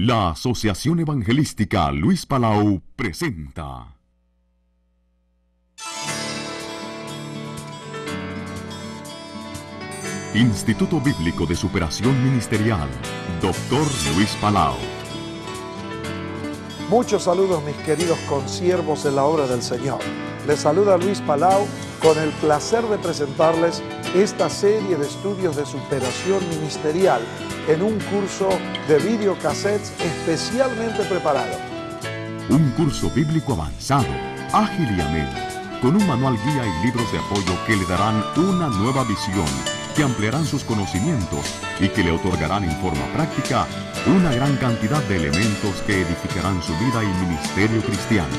La Asociación Evangelística Luis Palau presenta Instituto Bíblico de Superación Ministerial, Dr. Luis Palau. Muchos saludos, mis queridos consiervos en la obra del Señor. Les saluda Luis Palau con el placer de presentarles esta serie de estudios de superación ministerial en un curso de videocassettes especialmente preparado. Un curso bíblico avanzado, ágil y ameno, con un manual guía y libros de apoyo que le darán una nueva visión, que ampliarán sus conocimientos y que le otorgarán en forma práctica una gran cantidad de elementos que edificarán su vida y ministerio cristiano.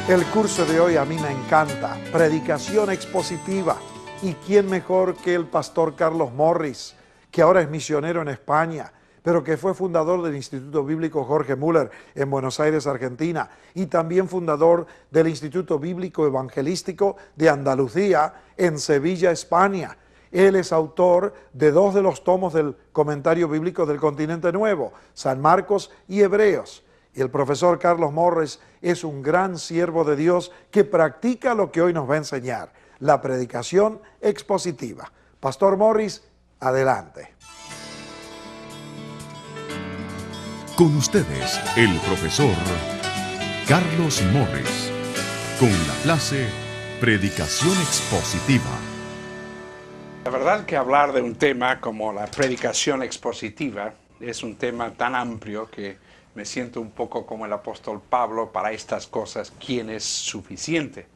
El curso de hoy a mí me encanta, predicación expositiva. ¿Y quién mejor que el pastor Carlos Morris, que ahora es misionero en España, pero que fue fundador del Instituto Bíblico Jorge Müller en Buenos Aires, Argentina, y también fundador del Instituto Bíblico Evangelístico de Andalucía en Sevilla, España? Él es autor de 2 de los tomos del Comentario Bíblico del Continente Nuevo, San Marcos y Hebreos. Y el profesor Carlos Morris es un gran siervo de Dios que practica lo que hoy nos va a enseñar, la predicación expositiva. Pastor Morris, adelante. Con ustedes, el profesor Carlos Morris, con la clase Predicación Expositiva. La verdad que hablar de un tema como la predicación expositiva es un tema tan amplio que me siento un poco como el apóstol Pablo para estas cosas, ¿quién es suficiente?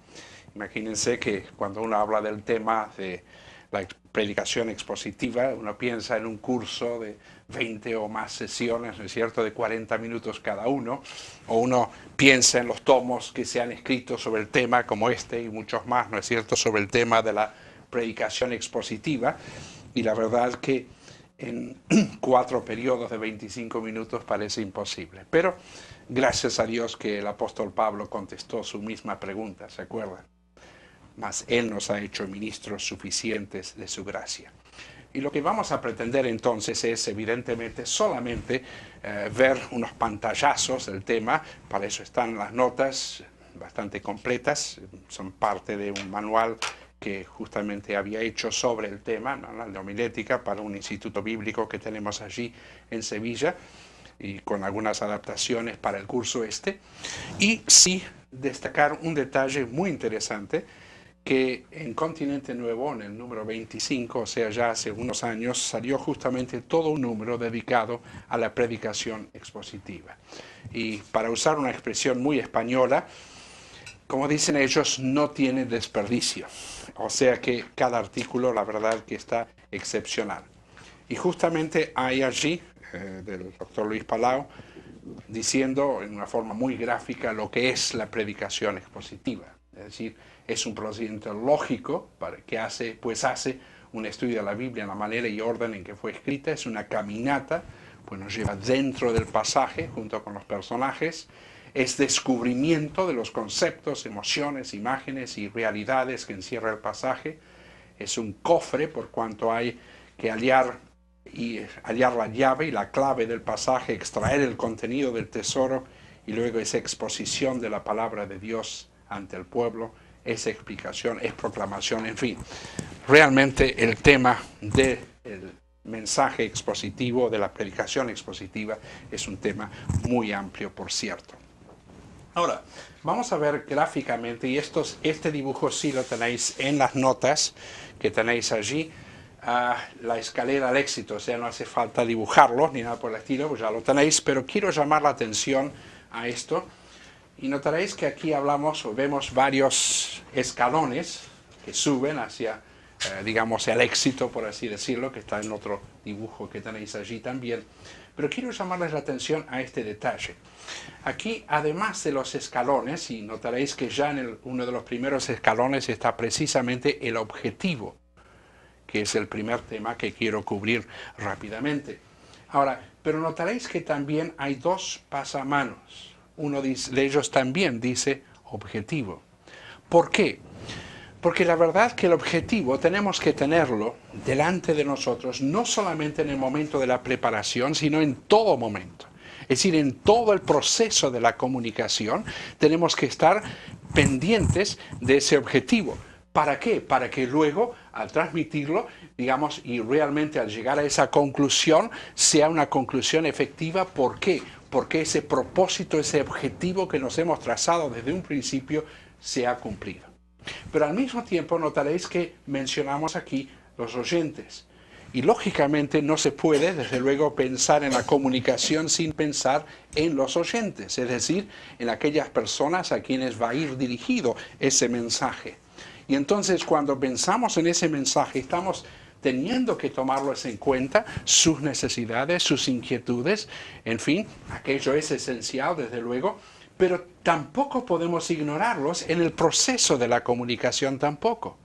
Imagínense que cuando uno habla del tema de la predicación expositiva, uno piensa en un curso de 20 o más sesiones, ¿no es cierto?, de 40 minutos cada uno, o uno piensa en los tomos que se han escrito sobre el tema como este y muchos más, ¿no es cierto?, sobre el tema de la predicación expositiva, y la verdad que en 4 periodos de 25 minutos parece imposible. Pero gracias a Dios que el apóstol Pablo contestó su misma pregunta, ¿se acuerdan? Mas Él nos ha hecho ministros suficientes de su gracia. Y lo que vamos a pretender entonces es evidentemente solamente ver unos pantallazos del tema. Para eso están las notas bastante completas, son parte de un manual que justamente había hecho sobre el tema, ¿no?, la homilética para un instituto bíblico que tenemos allí en Sevilla, y con algunas adaptaciones para el curso este. Y sí destacar un detalle muy interesante, que en Continente Nuevo, en el número 25, o sea, ya hace unos años, salió justamente todo un número dedicado a la predicación expositiva. Y para usar una expresión muy española, como dicen ellos, no tiene desperdicio. O sea que cada artículo, la verdad, que está excepcional. Y justamente hay allí, del doctor Luis Palau, diciendo en una forma muy gráfica lo que es la predicación expositiva. Es decir, es un procedimiento lógico que hace un estudio de la Biblia en la manera y orden en que fue escrita. Es una caminata, pues nos lleva dentro del pasaje junto con los personajes. Es descubrimiento de los conceptos, emociones, imágenes y realidades que encierra el pasaje. Es un cofre por cuanto hay que hallar la llave y la clave del pasaje, extraer el contenido del tesoro, y luego esa exposición de la palabra de Dios ante el pueblo, esa explicación, es proclamación, en fin. Realmente el tema del mensaje expositivo, de la predicación expositiva, es un tema muy amplio, por cierto. Ahora, vamos a ver gráficamente, y este dibujo sí lo tenéis en las notas que tenéis allí, la escalera al éxito, o sea, no hace falta dibujarlo ni nada por el estilo, pues ya lo tenéis, pero quiero llamar la atención a esto, y notaréis que aquí vemos varios escalones que suben hacia, digamos, el éxito, por así decirlo, que está en otro dibujo que tenéis allí también. Pero quiero llamarles la atención a este detalle. Aquí, además de los escalones, y notaréis que ya en uno de los primeros escalones está precisamente el objetivo, que es el primer tema que quiero cubrir rápidamente. Ahora, pero notaréis que también hay 2 pasamanos. Uno de ellos también dice objetivo. ¿Por qué? Porque la verdad que el objetivo tenemos que tenerlo delante de nosotros, no solamente en el momento de la preparación, sino en todo momento. Es decir, en todo el proceso de la comunicación tenemos que estar pendientes de ese objetivo. ¿Para qué? Para que luego, al transmitirlo, digamos, y realmente al llegar a esa conclusión, sea una conclusión efectiva. ¿Por qué? Porque ese propósito, ese objetivo que nos hemos trazado desde un principio, se ha cumplido. Pero al mismo tiempo notaréis que mencionamos aquí los oyentes. Y lógicamente no se puede, desde luego, pensar en la comunicación sin pensar en los oyentes, es decir, en aquellas personas a quienes va a ir dirigido ese mensaje. Y entonces cuando pensamos en ese mensaje estamos teniendo que tomarlos en cuenta, sus necesidades, sus inquietudes, en fin, aquello es esencial, desde luego, pero tampoco podemos ignorarlos en el proceso de la comunicación tampoco.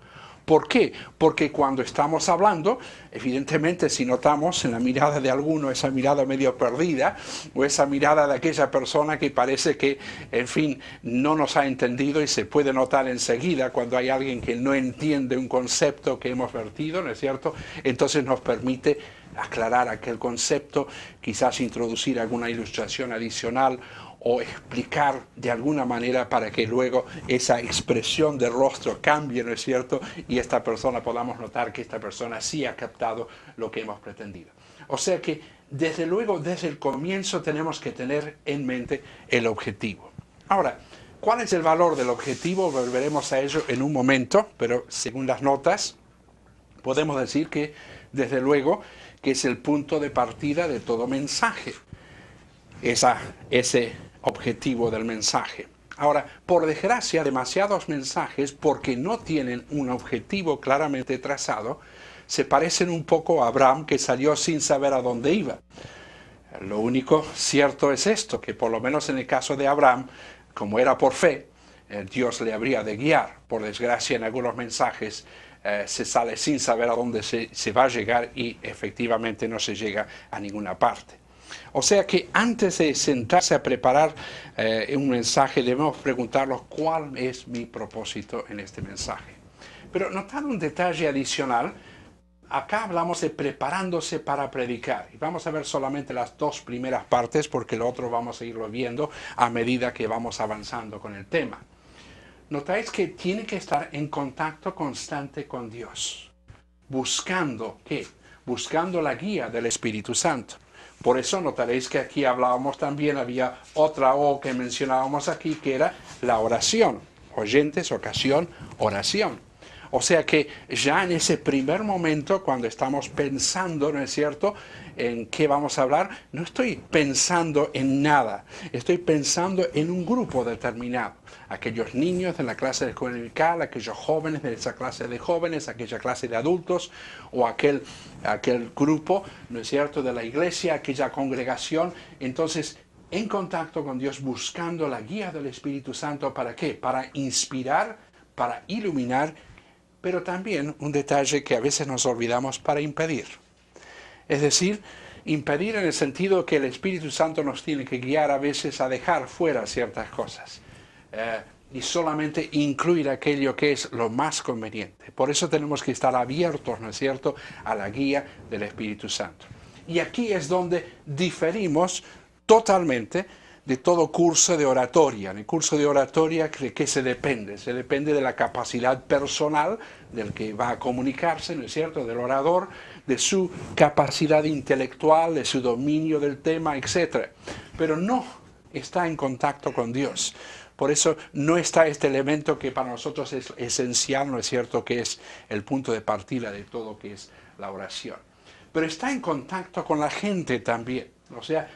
¿Por qué? Porque cuando estamos hablando, evidentemente si notamos en la mirada de alguno esa mirada medio perdida, o esa mirada de aquella persona que parece que, en fin, no nos ha entendido, y se puede notar enseguida cuando hay alguien que no entiende un concepto que hemos vertido, ¿no es cierto? Entonces nos permite aclarar aquel concepto, quizás introducir alguna ilustración adicional, o explicar de alguna manera para que luego esa expresión del rostro cambie, ¿no es cierto? Y esta persona podamos notar que esta persona sí ha captado lo que hemos pretendido. O sea que, desde luego, desde el comienzo tenemos que tener en mente el objetivo. Ahora, ¿cuál es el valor del objetivo? Volveremos a ello en un momento, pero según las notas, podemos decir que, desde luego, que es el punto de partida de todo mensaje. Ese objetivo del mensaje. Ahora, por desgracia, demasiados mensajes, porque no tienen un objetivo claramente trazado, se parecen un poco a Abraham, que salió sin saber a dónde iba. Lo único cierto es esto, que por lo menos en el caso de Abraham, como era por fe, Dios le habría de guiar. Por desgracia, en algunos mensajes se sale sin saber a dónde se va a llegar y efectivamente no se llega a ninguna parte. O sea que antes de sentarse a preparar un mensaje debemos preguntarnos cuál es mi propósito en este mensaje. Pero notad un detalle adicional, acá hablamos de preparándose para predicar y vamos a ver solamente las dos primeras partes porque lo otro vamos a irlo viendo a medida que vamos avanzando con el tema. Notáis que tiene que estar en contacto constante con Dios, buscando ¿qué? Buscando la guía del Espíritu Santo. Por eso notaréis que aquí hablábamos también, había otra O que mencionábamos aquí, que era la oración. Oyentes, ocasión, oración. O sea que ya en ese primer momento, cuando estamos pensando, ¿no es cierto?, en qué vamos a hablar, no estoy pensando en nada, estoy pensando en un grupo determinado. Aquellos niños de la clase de escuela dominical, aquellos jóvenes de esa clase de jóvenes, aquella clase de adultos, o aquel grupo, ¿no es cierto?, de la iglesia, aquella congregación. Entonces, en contacto con Dios, buscando la guía del Espíritu Santo, ¿para qué? Para inspirar, para iluminar, pero también un detalle que a veces nos olvidamos, para impedir. Es decir, impedir en el sentido que el Espíritu Santo nos tiene que guiar a veces a dejar fuera ciertas cosas y solamente incluir aquello que es lo más conveniente. Por eso tenemos que estar abiertos, ¿no es cierto?, a la guía del Espíritu Santo. Y aquí es donde diferimos totalmente de todo curso de oratoria. En el curso de oratoria, ¿de qué se depende? Se depende de la capacidad personal del que va a comunicarse, ¿no es cierto?, del orador, de su capacidad intelectual, de su dominio del tema, etc. Pero no está en contacto con Dios. Por eso no está este elemento que para nosotros es esencial, ¿no es cierto?, que es el punto de partida de todo, que es la oración. Pero está en contacto con la gente también. O sea,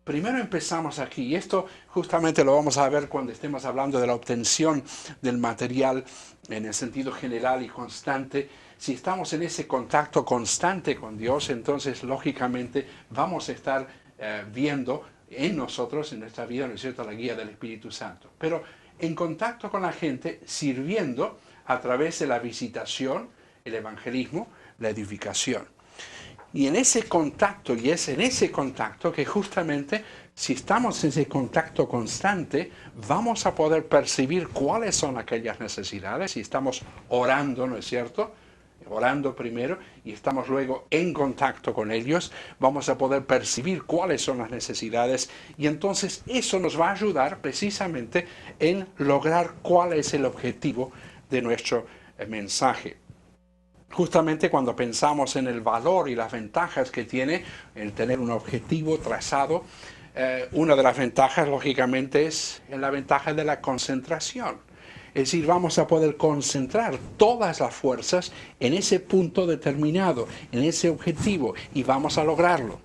primero empezamos aquí, y esto justamente lo vamos a ver cuando estemos hablando de la obtención del material en el sentido general y constante. Si estamos en ese contacto constante con Dios, entonces lógicamente vamos a estar viendo en nosotros, en nuestra vida, ¿no es cierto?, la guía del Espíritu Santo. Pero en contacto con la gente, sirviendo a través de la visitación, el evangelismo, la edificación. Y en ese contacto, y es en ese contacto que justamente, si estamos en ese contacto constante, vamos a poder percibir cuáles son aquellas necesidades. Si estamos orando, ¿no es cierto?, orando primero y estamos luego en contacto con ellos, vamos a poder percibir cuáles son las necesidades y entonces eso nos va a ayudar precisamente en lograr cuál es el objetivo de nuestro mensaje. Justamente cuando pensamos en el valor y las ventajas que tiene el tener un objetivo trazado, una de las ventajas lógicamente es la ventaja de la concentración. Es decir, vamos a poder concentrar todas las fuerzas en ese punto determinado, en ese objetivo, y vamos a lograrlo.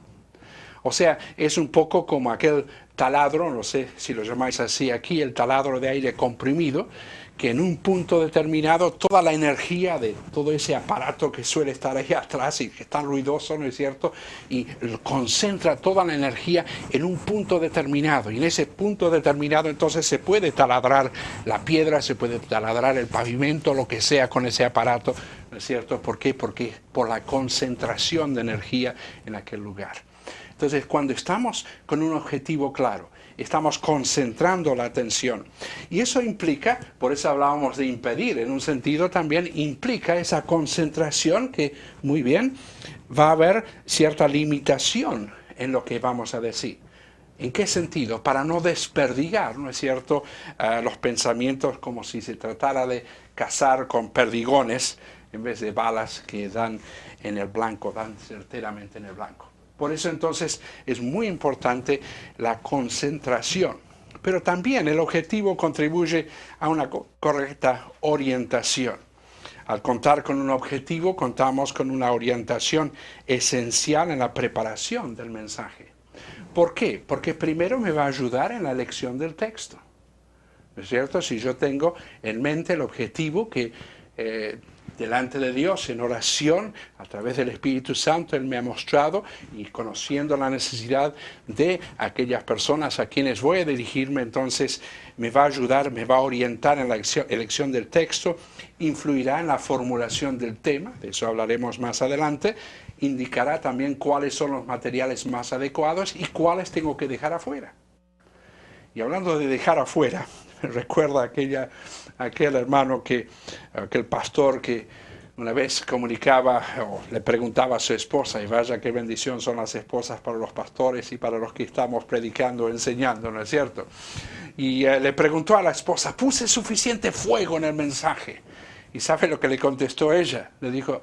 O sea, es un poco como aquel taladro, no sé si lo llamáis así aquí, el taladro de aire comprimido, que en un punto determinado toda la energía de todo ese aparato que suele estar ahí atrás y que es tan ruidoso, ¿no es cierto?, y concentra toda la energía en un punto determinado, y en ese punto determinado entonces se puede taladrar la piedra, se puede taladrar el pavimento, lo que sea con ese aparato, ¿no es cierto? ¿Por qué? Porque por la concentración de energía en aquel lugar. Entonces, cuando estamos con un objetivo claro, estamos concentrando la atención. Y eso implica, por eso hablábamos de impedir, en un sentido también implica esa concentración que, muy bien, va a haber cierta limitación en lo que vamos a decir. ¿En qué sentido? Para no desperdigar, ¿no es cierto?, los pensamientos como si se tratara de cazar con perdigones en vez de balas que dan en el blanco, dan certeramente en el blanco. Por eso entonces es muy importante la concentración. Pero también el objetivo contribuye a una correcta orientación. Al contar con un objetivo, contamos con una orientación esencial en la preparación del mensaje. ¿Por qué? Porque primero me va a ayudar en la elección del texto. ¿No es cierto? Si yo tengo en mente el objetivo que delante de Dios, en oración, a través del Espíritu Santo, Él me ha mostrado, y conociendo la necesidad de aquellas personas a quienes voy a dirigirme, entonces me va a ayudar, me va a orientar en la elección del texto, influirá en la formulación del tema, de eso hablaremos más adelante, indicará también cuáles son los materiales más adecuados y cuáles tengo que dejar afuera. Y hablando de dejar afuera, recuerda aquel hermano, aquel pastor que una vez comunicaba o le preguntaba a su esposa, y vaya qué bendición son las esposas para los pastores y para los que estamos predicando o enseñando, ¿no es cierto? Y le preguntó a la esposa, ¿puse suficiente fuego en el mensaje? ¿Y sabe lo que le contestó ella? Le dijo,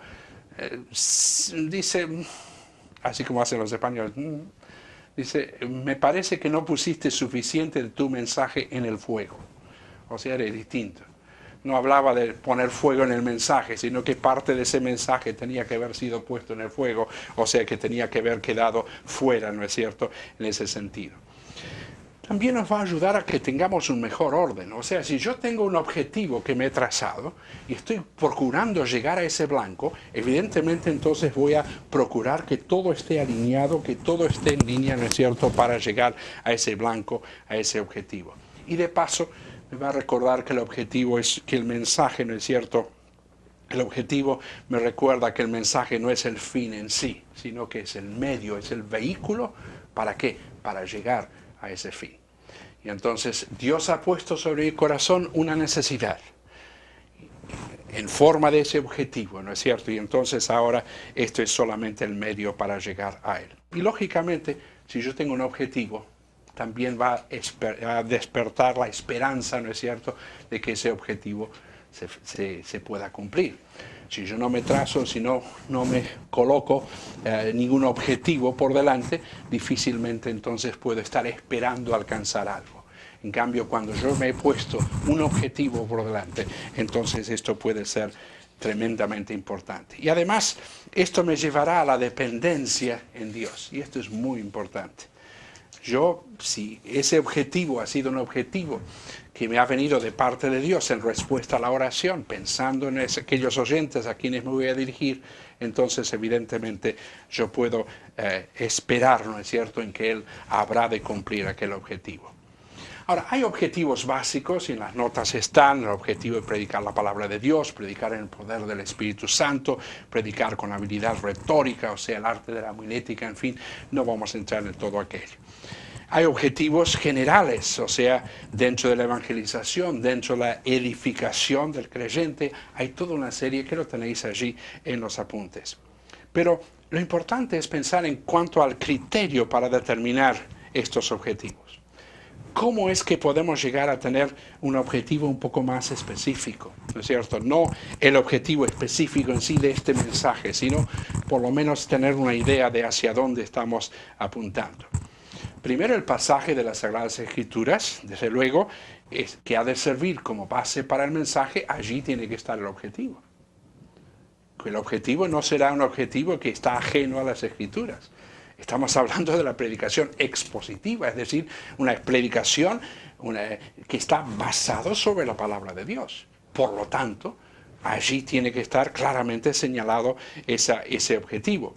dice, así como hacen los españoles, dice, me parece que no pusiste suficiente de tu mensaje en el fuego. O sea, era distinto. No hablaba de poner fuego en el mensaje, sino que parte de ese mensaje tenía que haber sido puesto en el fuego, o sea, que tenía que haber quedado fuera, ¿no es cierto?, en ese sentido. También nos va a ayudar a que tengamos un mejor orden. O sea, si yo tengo un objetivo que me he trazado y estoy procurando llegar a ese blanco, evidentemente entonces voy a procurar que todo esté alineado, que todo esté en línea, ¿no es cierto?, para llegar a ese blanco, a ese objetivo. Y de paso, me va a recordar que el objetivo es que el mensaje, ¿no es cierto?, el objetivo me recuerda que el mensaje no es el fin en sí, sino que es el medio, es el vehículo. ¿Para qué? Para llegar a ese fin. Y entonces Dios ha puesto sobre mi corazón una necesidad en forma de ese objetivo, ¿no es cierto? Y entonces ahora esto es solamente el medio para llegar a él. Y lógicamente, si yo tengo un objetivo, también va a despertar la esperanza, ¿no es cierto?, de que ese objetivo se pueda cumplir. Si yo no me trazo, si no me coloco ningún objetivo por delante, difícilmente entonces puedo estar esperando alcanzar algo. En cambio, cuando yo me he puesto un objetivo por delante, entonces esto puede ser tremendamente importante. Y además, esto me llevará a la dependencia en Dios, y esto es muy importante. Yo, si ese objetivo ha sido un objetivo que me ha venido de parte de Dios en respuesta a la oración, pensando en aquellos oyentes a quienes me voy a dirigir, entonces evidentemente yo puedo esperar, ¿no es cierto?, en que Él habrá de cumplir aquel objetivo. Ahora, hay objetivos básicos, y en las notas están: el objetivo de predicar la palabra de Dios, predicar en el poder del Espíritu Santo, predicar con habilidad retórica, o sea, el arte de la homilética, en fin, no vamos a entrar en todo aquello. Hay objetivos generales, o sea, dentro de la evangelización, dentro de la edificación del creyente, hay toda una serie que lo tenéis allí en los apuntes. Pero lo importante es pensar en cuanto al criterio para determinar estos objetivos. ¿Cómo es que podemos llegar a tener un objetivo un poco más específico? ¿No es cierto? No el objetivo específico en sí de este mensaje, sino por lo menos tener una idea de hacia dónde estamos apuntando. Primero, el pasaje de las Sagradas Escrituras, desde luego, es que ha de servir como base para el mensaje. Allí tiene que estar el objetivo. El objetivo no será un objetivo que está ajeno a las Escrituras. Estamos hablando de la predicación expositiva, es decir, una predicación que está basada sobre la palabra de Dios. Por lo tanto, allí tiene que estar claramente señalado ese objetivo.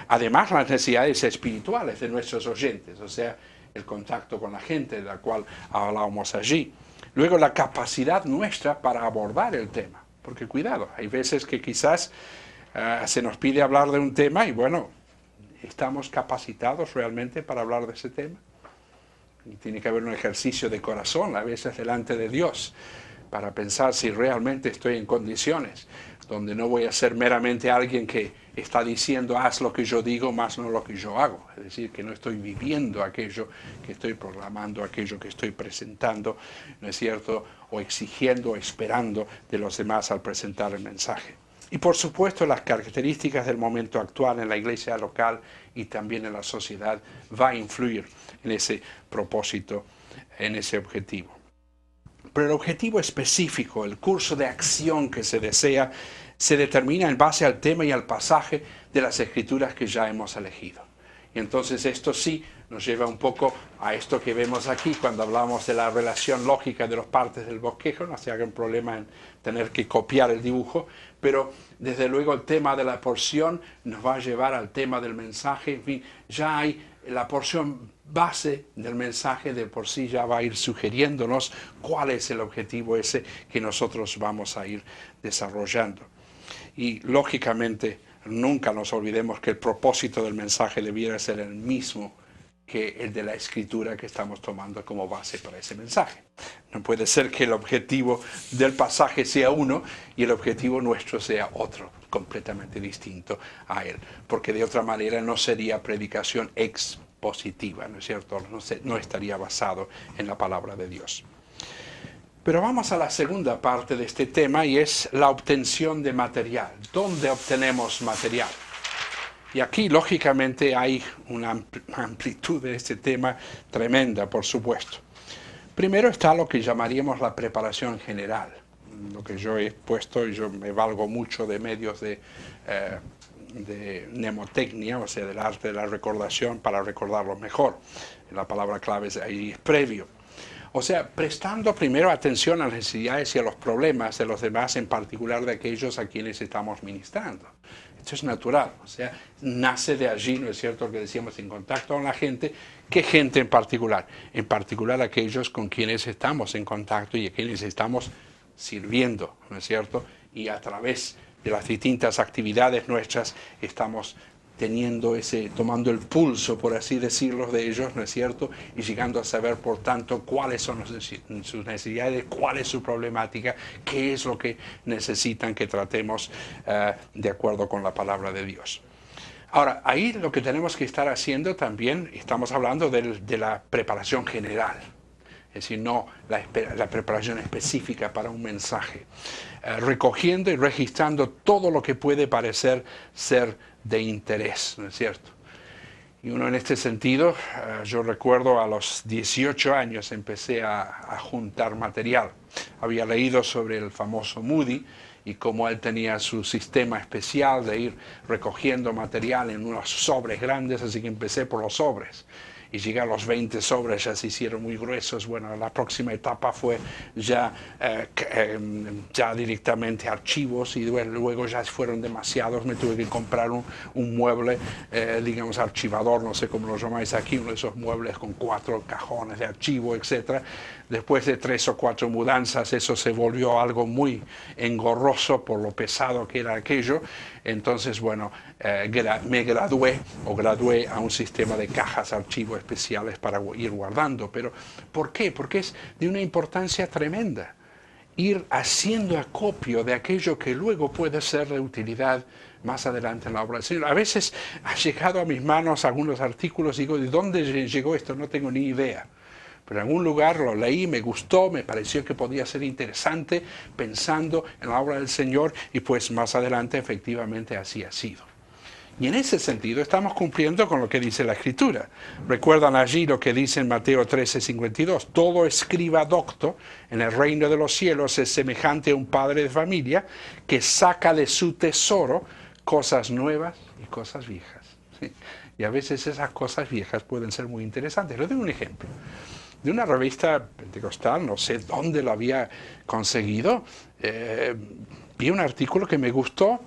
Además, las necesidades espirituales de nuestros oyentes, o sea, el contacto con la gente de la cual hablábamos allí. Luego, la capacidad nuestra para abordar el tema. Porque cuidado, hay veces que quizás se nos pide hablar de un tema y bueno, ¿estamos capacitados realmente para hablar de ese tema? Y tiene que haber un ejercicio de corazón, a veces delante de Dios, para pensar si realmente estoy en condiciones, donde no voy a ser meramente alguien que está diciendo haz lo que yo digo, más no lo que yo hago. Es decir, que no estoy viviendo aquello que estoy proclamando, aquello que estoy presentando, ¿no es cierto? O exigiendo o esperando de los demás al presentar el mensaje. Y por supuesto las características del momento actual en la iglesia local y también en la sociedad va a influir en ese propósito, en ese objetivo. Pero el objetivo específico, el curso de acción que se desea, se determina en base al tema y al pasaje de las Escrituras que ya hemos elegido. Y entonces esto sí nos lleva un poco a esto que vemos aquí cuando hablamos de la relación lógica de las partes del bosquejo. No se haga un problema en tener que copiar el dibujo, pero desde luego el tema de la porción nos va a llevar al tema del mensaje. En fin, ya hay la porción base del mensaje de por sí, ya va a ir sugiriéndonos cuál es el objetivo ese que nosotros vamos a ir desarrollando. Y lógicamente nunca nos olvidemos que el propósito del mensaje debiera ser el mismo que el de la Escritura que estamos tomando como base para ese mensaje. No puede ser que el objetivo del pasaje sea uno y el objetivo nuestro sea otro, completamente distinto a él, porque de otra manera no sería predicación expositiva, ¿no es cierto? No estaría basado en la palabra de Dios. Pero vamos a la segunda parte de este tema y es la obtención de material. ¿Dónde obtenemos material? Y aquí, lógicamente, hay una amplitud de este tema tremenda, por supuesto. Primero está lo que llamaríamos la preparación general. Lo que yo he puesto, y yo me valgo mucho de medios de mnemotecnia, o sea, del arte de la recordación, para recordarlo mejor. La palabra clave ahí es previo. O sea, prestando primero atención a las necesidades y a los problemas de los demás, en particular de aquellos a quienes estamos ministrando. Esto es natural, o sea, nace de allí, ¿no es cierto?, que decíamos, en contacto con la gente. ¿Qué gente en particular? En particular aquellos con quienes estamos en contacto y a quienes estamos sirviendo, ¿no es cierto? Y a través de las distintas actividades nuestras estamos tomando el pulso, por así decirlo, de ellos, ¿no es cierto? Y llegando a saber, por tanto, cuáles son sus necesidades, cuál es su problemática, qué es lo que necesitan que tratemos de acuerdo con la palabra de Dios. Ahora, ahí lo que tenemos que estar haciendo también, estamos hablando de la preparación general, es decir, no la preparación específica para un mensaje, recogiendo y registrando todo lo que puede parecer ser de interés, ¿no es cierto? Y uno en este sentido, yo recuerdo a los 18 años empecé a juntar material. Había leído sobre el famoso Moody y cómo él tenía su sistema especial de ir recogiendo material en unos sobres grandes, así que empecé por los sobres. y llegué a los 20 sobres, ya se hicieron muy gruesos. Bueno, la próxima etapa fue ya directamente archivos, y luego ya fueron demasiados, me tuve que comprar un mueble, digamos archivador, no sé cómo lo llamáis aquí, uno de esos muebles con 4 cajones de archivo, etc. Después de 3 o 4 mudanzas, eso se volvió algo muy engorroso por lo pesado que era aquello. Entonces, bueno, me gradué a un sistema de cajas archivo especiales para ir guardando. Pero, ¿por qué? Porque es de una importancia tremenda ir haciendo acopio de aquello que luego puede ser de utilidad más adelante en la obra del Señor. A veces ha llegado a mis manos algunos artículos y digo, ¿de dónde llegó esto? No tengo ni idea. Pero en algún lugar lo leí, me gustó, me pareció que podía ser interesante pensando en la obra del Señor, y pues más adelante efectivamente así ha sido. Y en ese sentido estamos cumpliendo con lo que dice la Escritura. Recuerdan allí lo que dice en Mateo 13:52. Todo escriba docto en el reino de los cielos es semejante a un padre de familia que saca de su tesoro cosas nuevas y cosas viejas. ¿Sí? Y a veces esas cosas viejas pueden ser muy interesantes. Les doy un ejemplo. De una revista pentecostal, no sé dónde lo había conseguido, vi un artículo que me gustó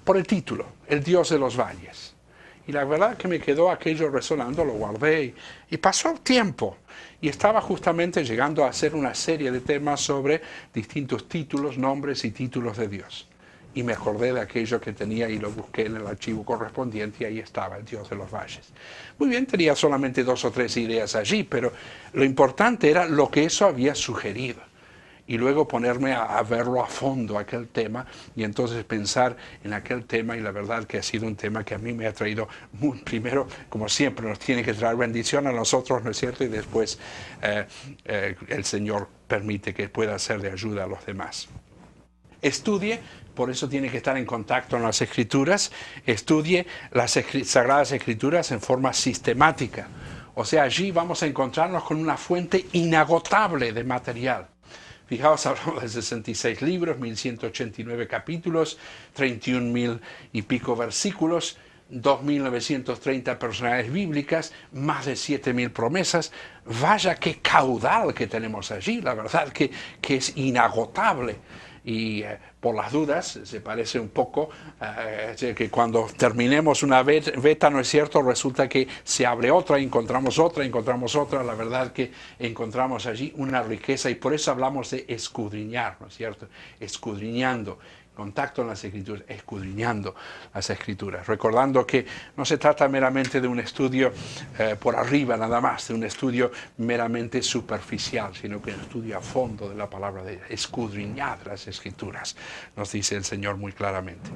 por el título, El Dios de los Valles. Y la verdad que me quedó aquello resonando, lo guardé y pasó el tiempo. Y estaba justamente llegando a hacer una serie de temas sobre distintos títulos, nombres y títulos de Dios. Y me acordé de aquello que tenía y lo busqué en el archivo correspondiente, y ahí estaba, el Dios de los Valles. Muy bien, tenía solamente 2 o 3 ideas allí, pero lo importante era lo que eso había sugerido. Y luego ponerme a verlo a fondo, aquel tema, y entonces pensar en aquel tema, y la verdad que ha sido un tema que a mí me ha traído, primero, como siempre, nos tiene que traer bendición a nosotros, ¿no es cierto? Y después el Señor permite que pueda ser de ayuda a los demás. Estudie, por eso tiene que estar en contacto con las Escrituras, estudie las Sagradas Escrituras en forma sistemática. O sea, allí vamos a encontrarnos con una fuente inagotable de material. Fijaos, hablamos de 66 libros, 1189 capítulos, 31.000 y pico versículos, 2.930 personalidades bíblicas, más de 7.000 promesas. Vaya qué caudal que tenemos allí, la verdad que es inagotable. Y por las dudas, se parece un poco que cuando terminemos una beta, ¿no es cierto?, resulta que se abre otra, encontramos otra, la verdad que encontramos allí una riqueza, y por eso hablamos de escudriñar, ¿no es cierto?, escudriñando, contacto en las Escrituras, escudriñando las Escrituras, recordando que no se trata meramente de un estudio por arriba nada más, de un estudio meramente superficial, sino que un estudio a fondo de la palabra de Dios. Escudriñad las Escrituras, nos dice el Señor muy claramente.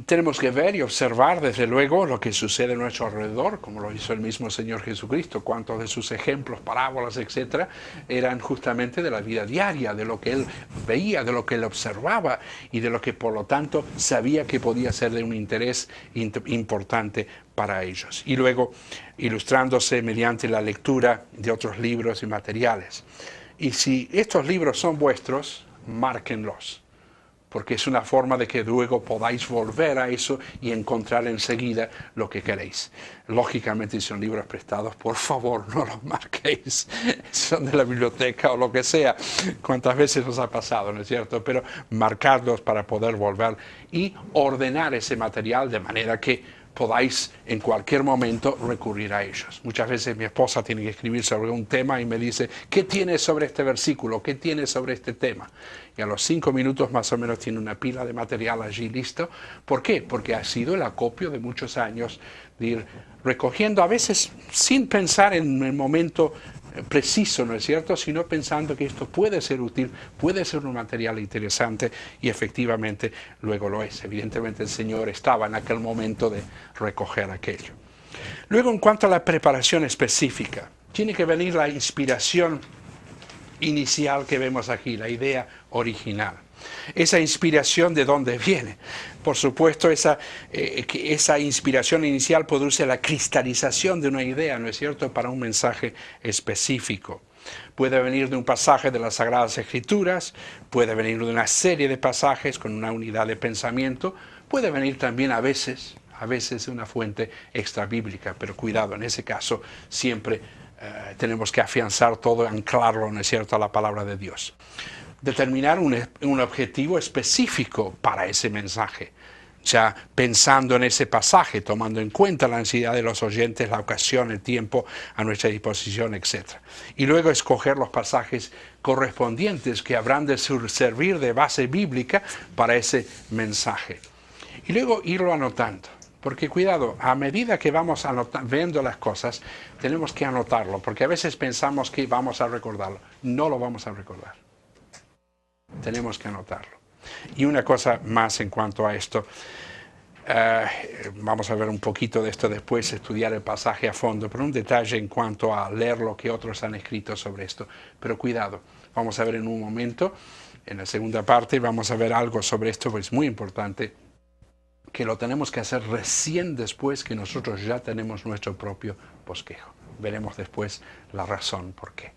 Tenemos que ver y observar, desde luego, lo que sucede a nuestro alrededor, como lo hizo el mismo Señor Jesucristo. Cuántos de sus ejemplos, parábolas, etcétera, eran justamente de la vida diaria, de lo que Él veía, de lo que Él observaba, y de lo que, por lo tanto, sabía que podía ser de un interés importante para ellos. Y luego, ilustrándose mediante la lectura de otros libros y materiales. Y si estos libros son vuestros, márquenlos, porque es una forma de que luego podáis volver a eso y encontrar enseguida lo que queréis. Lógicamente, si son libros prestados, por favor, no los marquéis, son de la biblioteca o lo que sea, cuántas veces nos ha pasado, ¿no es cierto? Pero marcarlos para poder volver y ordenar ese material de manera que podáis en cualquier momento recurrir a ellos. Muchas veces mi esposa tiene que escribir sobre un tema y me dice, ¿qué tienes sobre este versículo? ¿Qué tienes sobre este tema? Y a los 5 minutos más o menos tiene una pila de material allí listo. ¿Por qué? Porque ha sido el acopio de muchos años de ir recogiendo, a veces sin pensar en el momento preciso, ¿no es cierto?, sino pensando que esto puede ser útil, puede ser un material interesante, y efectivamente luego lo es. Evidentemente el Señor estaba en aquel momento de recoger aquello. Luego, en cuanto a la preparación específica, tiene que venir la inspiración inicial que vemos aquí, la idea original. Esa inspiración, ¿de dónde viene? Por supuesto, esa inspiración inicial produce la cristalización de una idea, ¿no es cierto?, para un mensaje específico. Puede venir de un pasaje de las Sagradas Escrituras, puede venir de una serie de pasajes con una unidad de pensamiento, puede venir también a veces a veces una fuente extra bíblica, pero cuidado, en ese caso siempre tenemos que afianzar todo, anclarlo, ¿no es cierto?, a la palabra de Dios. Determinar un objetivo específico para ese mensaje, ya pensando en ese pasaje, tomando en cuenta la necesidad de los oyentes, la ocasión, el tiempo a nuestra disposición, etc. Y luego escoger los pasajes correspondientes que habrán de servir de base bíblica para ese mensaje. Y luego irlo anotando. Porque cuidado, a medida que vamos viendo las cosas, tenemos que anotarlo, porque a veces pensamos que vamos a recordarlo. No lo vamos a recordar. Tenemos que anotarlo. Y una cosa más en cuanto a esto, vamos a ver un poquito de esto después, estudiar el pasaje a fondo, pero un detalle en cuanto a leer lo que otros han escrito sobre esto. Pero cuidado, vamos a ver en un momento, en la segunda parte, vamos a ver algo sobre esto, pues es muy importante, que lo tenemos que hacer recién después que nosotros ya tenemos nuestro propio bosquejo. Veremos después la razón por qué.